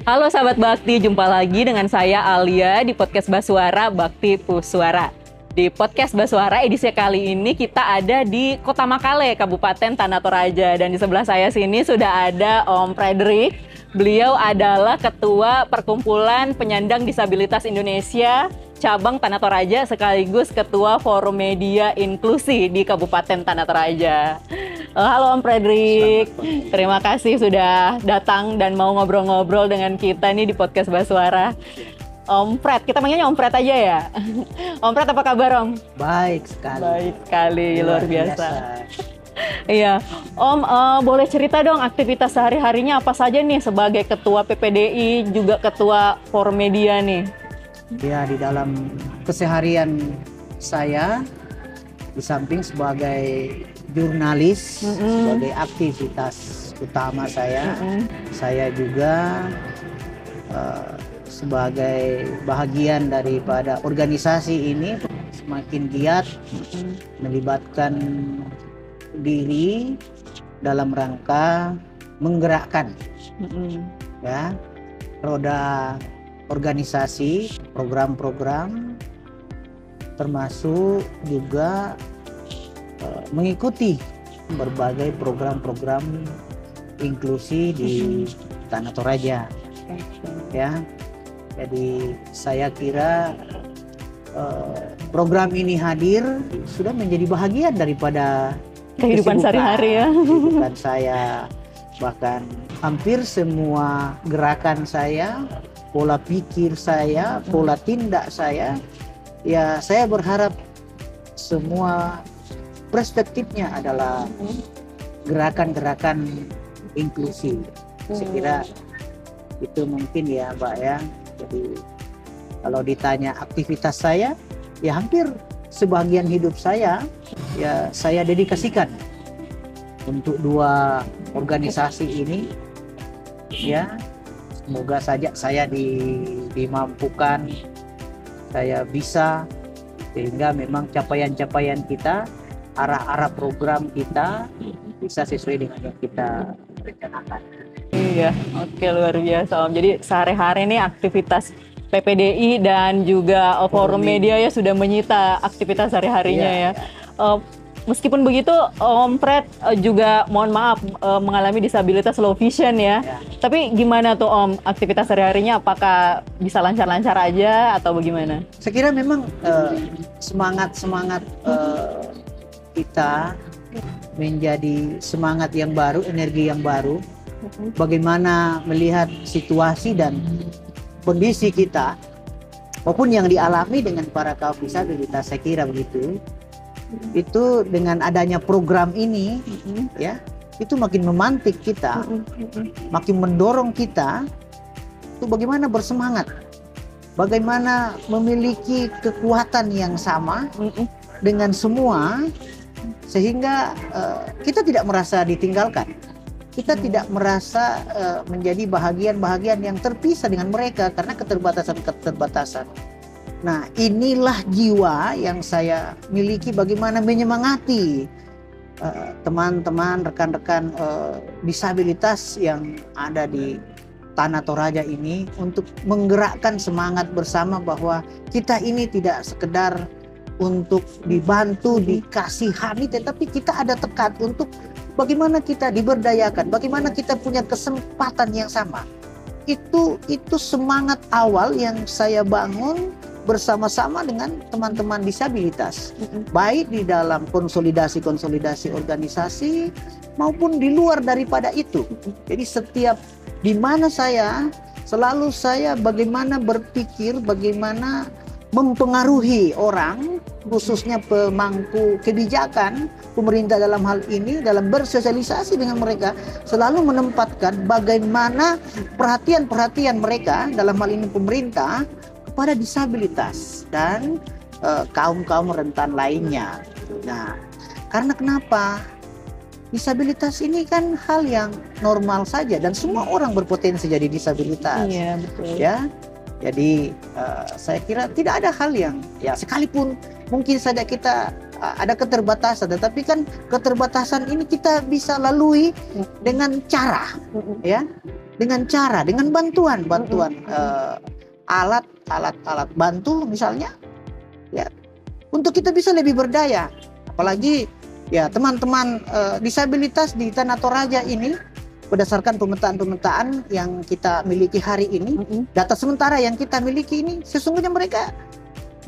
Halo sahabat Bakti, jumpa lagi dengan saya Alia di podcast Basuara Bakti Pussuara. Di podcast Basuara edisi kali ini kita ada di Kota Makale, Kabupaten Tanah Toraja. Dan di sebelah saya sini sudah ada Om Frederick. Beliau adalah Ketua Perkumpulan Penyandang Disabilitas Indonesia Cabang Tanah Toraja sekaligus Ketua Forum Media Inklusi di Kabupaten Tanah Toraja. Halo Om Frederick, terima kasih sudah datang dan mau ngobrol-ngobrol dengan kita nih di podcast Basuara. Om Fred, kita manggilnya Om Fred aja ya. Om Fred, apa kabar Om? Baik sekali. Baik sekali, luar biasa. Iya, Om boleh cerita dong aktivitas sehari-harinya apa saja nih sebagai Ketua PPDI juga Ketua Forum Media nih? Ya, di dalam keseharian saya, di samping sebagai jurnalis, sebagai aktivitas utama saya juga sebagai bahagian daripada organisasi ini semakin giat melibatkan diri dalam rangka menggerakkan ya roda organisasi, program-program, termasuk juga mengikuti berbagai program-program inklusi di Tanah Toraja. Ya, jadi saya kira program ini hadir sudah menjadi bahagian daripada kehidupan sehari-hari ya. Kehidupan saya, bahkan hampir semua gerakan saya, pola pikir saya, pola tindak saya, ya saya berharap semua perspektifnya adalah gerakan-gerakan inklusi. Saya kira itu mungkin ya Mbak ya. Jadi kalau ditanya aktivitas saya, ya hampir sebagian hidup saya ya saya dedikasikan untuk dua organisasi ini. Ya, semoga saja saya dimampukan, saya bisa, sehingga memang capaian-capaian kita, arah-arah program kita bisa sesuai dengan yang kita rencanakan. Iya, oke, luar biasa Om. Jadi sehari-hari ini aktivitas PPDI dan juga Forum Media ya sudah menyita aktivitas sehari-harinya ya. Meskipun begitu, Om Fred juga mohon maaf mengalami disabilitas low vision ya. Tapi gimana tuh Om aktivitas sehari-harinya? Apakah bisa lancar-lancar aja atau bagaimana? Saya kira memang semangat kita menjadi semangat yang baru, energi yang baru. Bagaimana melihat situasi dan kondisi kita maupun yang dialami dengan para kaum disabilitas, saya kira begitu. Itu dengan adanya program ini ya itu makin memantik kita, makin mendorong kita itu bagaimana bersemangat, bagaimana memiliki kekuatan yang sama dengan semua, sehingga kita tidak merasa ditinggalkan, kita tidak merasa menjadi bahagian-bahagian yang terpisah dengan mereka karena keterbatasan. Nah, inilah jiwa yang saya miliki, bagaimana menyemangati teman-teman, rekan-rekan disabilitas yang ada di Tanah Toraja ini untuk menggerakkan semangat bersama bahwa kita ini tidak sekedar untuk dibantu, dikasihani, tetapi kita ada tekad untuk bagaimana kita diberdayakan, bagaimana kita punya kesempatan yang sama. Itu semangat awal yang saya bangun bersama-sama dengan teman-teman disabilitas, baik di dalam konsolidasi organisasi maupun di luar daripada itu. Jadi setiap di mana saya selalu bagaimana berpikir, bagaimana mempengaruhi orang, khususnya pemangku kebijakan pemerintah dalam hal ini, dalam bersosialisasi dengan mereka, selalu menempatkan bagaimana perhatian mereka, dalam hal ini pemerintah, pada disabilitas dan kaum-kaum rentan lainnya. Nah, karena kenapa? Disabilitas ini kan hal yang normal saja dan semua orang berpotensi jadi disabilitas. Iya, betul. Ya, jadi saya kira tidak ada hal yang ya sekalipun mungkin saja kita ada keterbatasan, tetapi kan keterbatasan ini kita bisa lalui dengan cara ya dengan bantuan alat bantu misalnya, ya, untuk kita bisa lebih berdaya. Apalagi ya teman-teman disabilitas di Tanah Toraja ini, berdasarkan pemetaan yang kita miliki hari ini, data sementara yang kita miliki ini, sesungguhnya mereka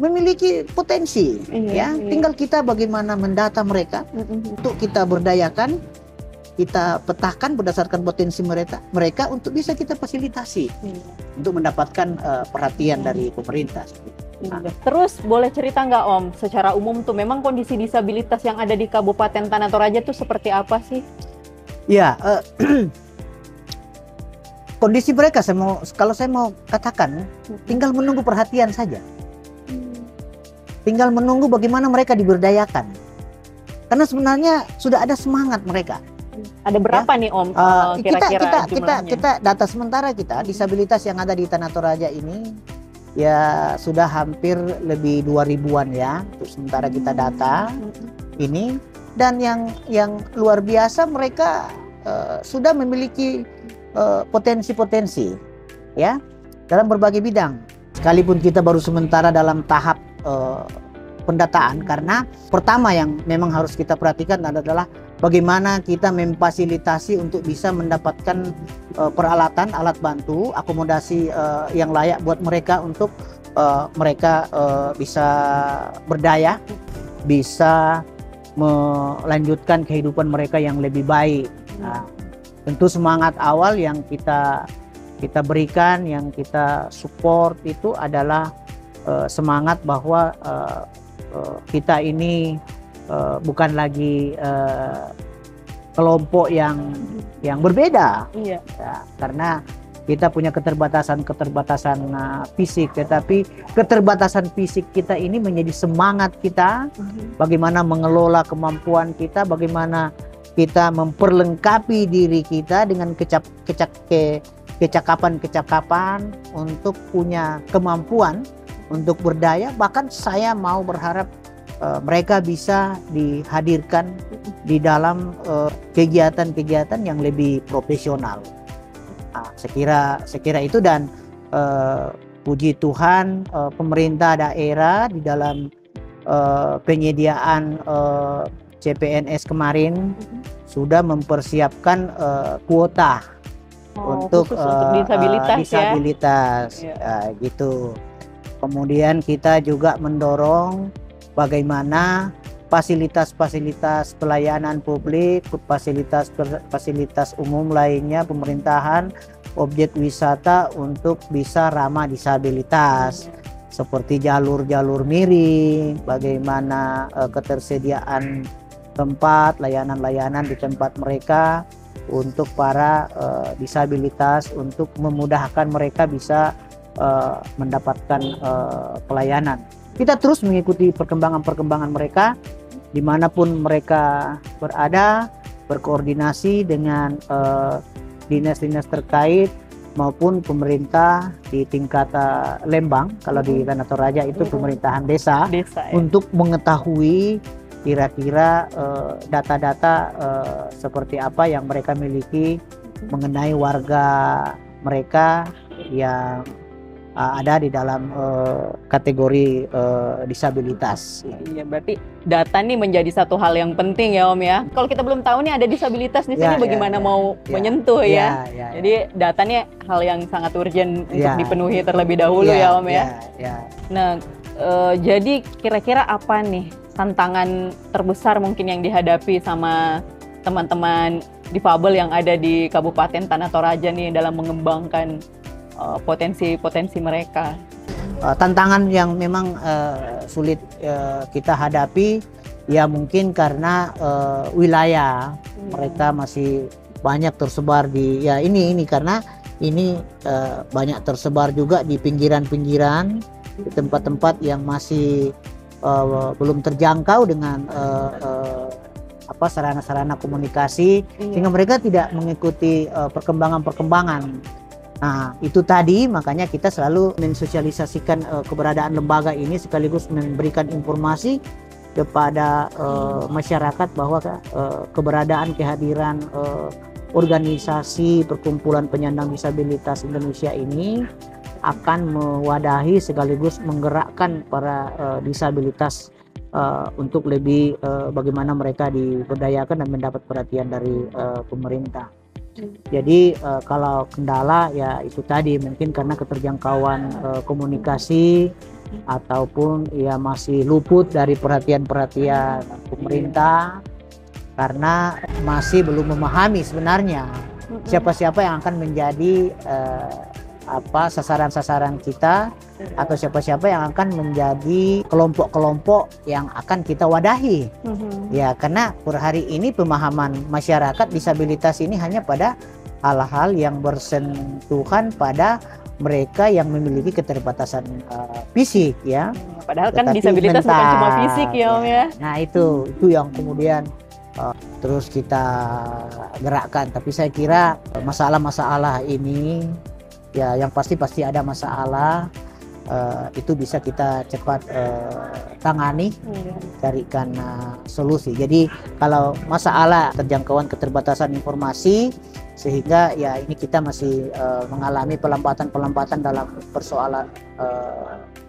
memiliki potensi, ya. Tinggal kita bagaimana mendata mereka untuk kita berdayakan, kita petakan berdasarkan potensi mereka untuk bisa kita fasilitasi untuk mendapatkan perhatian dari pemerintah. Terus boleh cerita nggak Om, secara umum tuh memang kondisi disabilitas yang ada di Kabupaten Tanah Toraja tuh seperti apa sih? Ya, kondisi mereka kalau saya mau katakan, tinggal menunggu perhatian saja. Tinggal menunggu bagaimana mereka diberdayakan. Karena sebenarnya sudah ada semangat mereka. Ada berapa nih Om kira-kira jumlahnya? Kita data sementara kita, disabilitas yang ada di Tanah Toraja ini ya sudah hampir lebih 2000-an ya. Untuk sementara kita data ini, dan yang luar biasa mereka sudah memiliki potensi-potensi ya dalam berbagai bidang. Sekalipun kita baru sementara dalam tahap pendataan, karena pertama yang memang harus kita perhatikan adalah bagaimana kita memfasilitasi untuk bisa mendapatkan peralatan, alat bantu, akomodasi yang layak buat mereka untuk mereka bisa berdaya, bisa melanjutkan kehidupan mereka yang lebih baik. Nah, tentu semangat awal yang kita berikan, yang kita support itu adalah semangat bahwa kita ini bukan lagi kelompok yang berbeda, ya, karena kita punya keterbatasan fisik, tetapi keterbatasan fisik kita ini menjadi semangat kita bagaimana mengelola kemampuan kita, bagaimana kita memperlengkapi diri kita dengan kecakapan untuk punya kemampuan untuk berdaya. Bahkan saya mau berharap mereka bisa dihadirkan di dalam kegiatan-kegiatan yang lebih profesional. Nah, sekira itu, dan puji Tuhan pemerintah daerah di dalam penyediaan CPNS kemarin sudah mempersiapkan kuota untuk disabilitas ya. Gitu. Kemudian kita juga mendorong bagaimana fasilitas-fasilitas pelayanan publik, fasilitas umum lainnya pemerintahan, objek wisata untuk bisa ramah disabilitas, seperti jalur-jalur miring, bagaimana ketersediaan tempat, layanan-layanan di tempat mereka untuk para disabilitas, untuk memudahkan mereka bisa mendapatkan pelayanan. Kita terus mengikuti perkembangan mereka dimanapun mereka berada, berkoordinasi dengan dinas-dinas terkait maupun pemerintah di tingkat Lembang. Kalau di Tanah Toraja itu pemerintahan desa ya. Untuk mengetahui kira-kira data-data seperti apa yang mereka miliki mengenai warga mereka yang ada di dalam kategori disabilitas. Iya, berarti data nih menjadi satu hal yang penting ya Om ya. Kalau kita belum tahu nih ada disabilitas di sini, bagaimana mau menyentuh ya. Jadi data nih hal yang sangat urgent untuk dipenuhi terlebih dahulu ya Om ya. Nah, jadi kira-kira apa nih tantangan terbesar mungkin yang dihadapi sama teman-teman difabel yang ada di Kabupaten Tanah Toraja nih dalam mengembangkan potensi-potensi mereka? Tantangan yang memang sulit kita hadapi ya mungkin karena wilayah mereka masih banyak tersebar di ini karena ini banyak tersebar juga di pinggiran-pinggiran, di tempat-tempat yang masih belum terjangkau dengan sarana-sarana komunikasi, sehingga mereka tidak mengikuti perkembangan. Nah, itu tadi makanya kita selalu mensosialisasikan keberadaan lembaga ini sekaligus memberikan informasi kepada masyarakat bahwa keberadaan kehadiran organisasi perkumpulan penyandang disabilitas Indonesia ini akan mewadahi sekaligus menggerakkan para disabilitas untuk lebih bagaimana mereka diberdayakan dan mendapat perhatian dari pemerintah. Jadi kalau kendala ya itu tadi mungkin karena keterjangkauan komunikasi ataupun ya masih luput dari perhatian pemerintah karena masih belum memahami sebenarnya siapa-siapa yang akan menjadi sasaran-sasaran kita atau siapa-siapa yang akan menjadi kelompok-kelompok yang akan kita wadahi. Ya, karena per hari ini pemahaman masyarakat disabilitas ini hanya pada hal-hal yang bersentuhan pada mereka yang memiliki keterbatasan fisik ya. Padahal kan disabilitas bukan cuma fisik ya Om ya. Nah itu yang kemudian terus kita gerakkan. Tapi saya kira masalah-masalah ini ya yang pasti ada masalah itu bisa kita cepat tangani, carikan solusi. Jadi kalau masalah terjangkauan keterbatasan informasi sehingga ya ini kita masih mengalami pelambatan dalam persoalan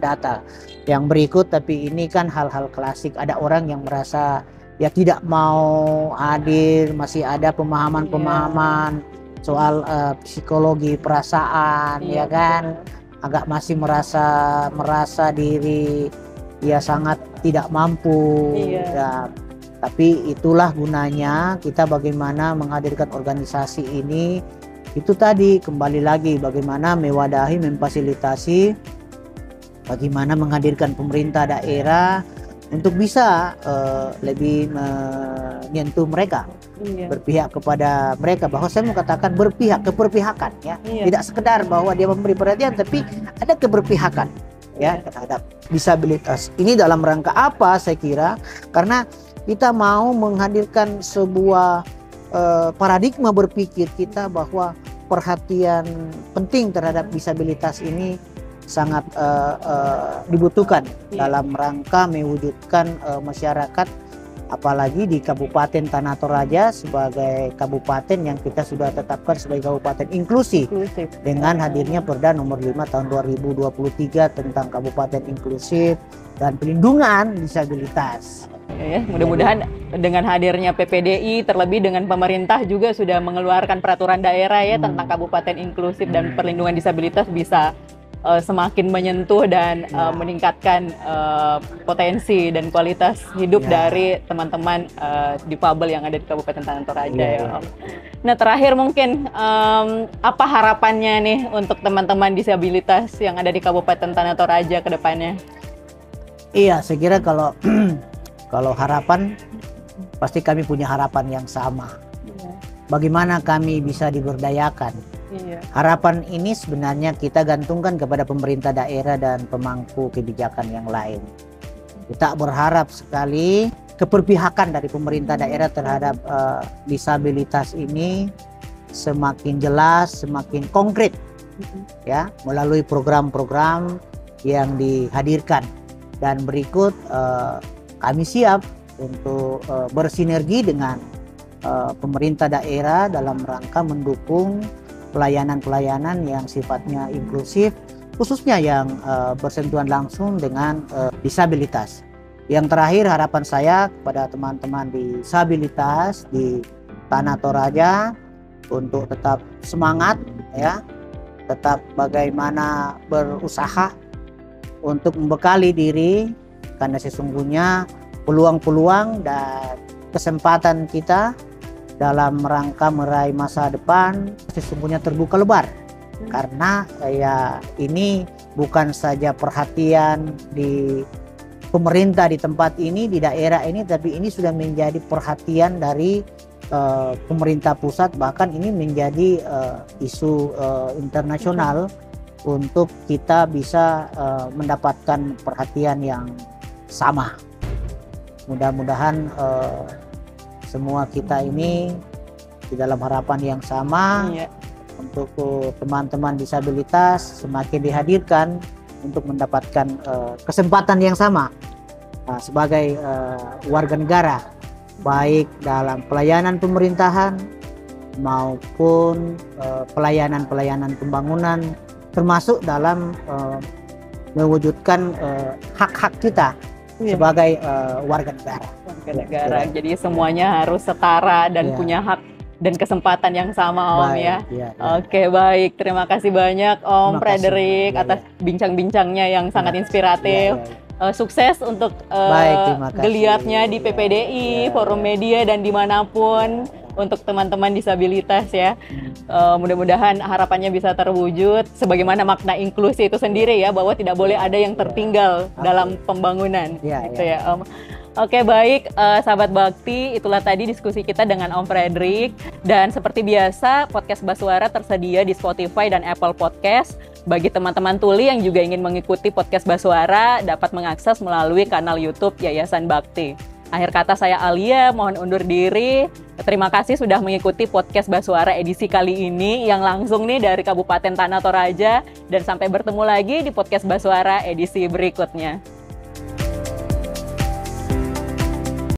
data. Yang berikut tapi ini kan hal-hal klasik, ada orang yang merasa ya tidak mau hadir, masih ada pemahaman soal psikologi perasaan ya kan, agak masih merasa diri ya sangat tidak mampu ya. Tapi itulah gunanya kita bagaimana menghadirkan organisasi ini, itu tadi kembali lagi bagaimana mewadahi, memfasilitasi, bagaimana menghadirkan pemerintah daerah untuk bisa lebih menyentuh mereka, berpihak kepada mereka. Bahwa saya mau katakan berpihak, keberpihakan ya, tidak sekedar bahwa dia memberi perhatian, tapi ada keberpihakan ya terhadap disabilitas. Ini dalam rangka apa saya kira? Karena kita mau menghadirkan sebuah paradigma berpikir kita bahwa perhatian penting terhadap disabilitas ini sangat dibutuhkan dalam rangka mewujudkan masyarakat, apalagi di Kabupaten Tanah Toraja sebagai kabupaten yang kita sudah tetapkan sebagai kabupaten inklusif dengan hadirnya Perda nomor 5 tahun 2023 tentang kabupaten inklusif dan pelindungan disabilitas. Ya, mudah-mudahan dengan hadirnya PPDI terlebih dengan pemerintah juga sudah mengeluarkan peraturan daerah ya tentang kabupaten inklusif dan perlindungan disabilitas bisa semakin menyentuh dan meningkatkan potensi dan kualitas hidup dari teman-teman difabel yang ada di Kabupaten Tanah Toraja ya Om. Nah terakhir mungkin apa harapannya nih untuk teman-teman disabilitas yang ada di Kabupaten Tanah Toraja ke depannya? Iya, saya kira kalau harapan pasti kami punya harapan yang sama. Bagaimana kami bisa diberdayakan? Harapan ini sebenarnya kita gantungkan kepada pemerintah daerah dan pemangku kebijakan yang lain. Kita berharap sekali keberpihakan dari pemerintah daerah terhadap disabilitas ini semakin jelas, semakin konkret ya, melalui program-program yang dihadirkan. Dan berikut kami siap untuk bersinergi dengan pemerintah daerah dalam rangka mendukung pelayanan-pelayanan yang sifatnya inklusif, khususnya yang bersentuhan langsung dengan disabilitas. Yang terakhir harapan saya kepada teman-teman disabilitas di Tanah Toraja untuk tetap semangat ya, tetap bagaimana berusaha untuk membekali diri, karena sesungguhnya peluang-peluang dan kesempatan kita dalam rangka meraih masa depan sesungguhnya terbuka lebar. Karena ya ini bukan saja perhatian di pemerintah di tempat ini, di daerah ini, tapi ini sudah menjadi perhatian dari pemerintah pusat, bahkan ini menjadi isu internasional untuk kita bisa mendapatkan perhatian yang sama. Mudah-mudahan semua kita ini di dalam harapan yang sama untuk teman-teman disabilitas semakin dihadirkan untuk mendapatkan kesempatan yang sama sebagai warga negara, baik dalam pelayanan pemerintahan maupun pelayanan-pelayanan pembangunan, termasuk dalam mewujudkan hak-hak kita sebagai warga negara. Warga negara. Jadi semuanya harus setara dan punya hak dan kesempatan yang sama, Om, ya. Oke, baik. Terima kasih banyak Om Frederick atas bincang-bincangnya yang sangat inspiratif. Sukses untuk geliatnya di PPDI, Forum Media, dan dimanapun untuk teman-teman disabilitas ya. Mudah-mudahan harapannya bisa terwujud sebagaimana makna inklusi itu sendiri ya, bahwa tidak boleh ada yang tertinggal dalam pembangunan. Gitu ya, Om. Oke, baik, sahabat Bakti, itulah tadi diskusi kita dengan Om Frederick. Dan seperti biasa, podcast Basuara tersedia di Spotify dan Apple Podcast. Bagi teman-teman tuli yang juga ingin mengikuti podcast Basuara, dapat mengakses melalui kanal YouTube Yayasan Bakti. Akhir kata, saya Alia, mohon undur diri. Terima kasih sudah mengikuti podcast Basuara edisi kali ini yang langsung nih dari Kabupaten Tanah Toraja. Dan sampai bertemu lagi di podcast Basuara edisi berikutnya.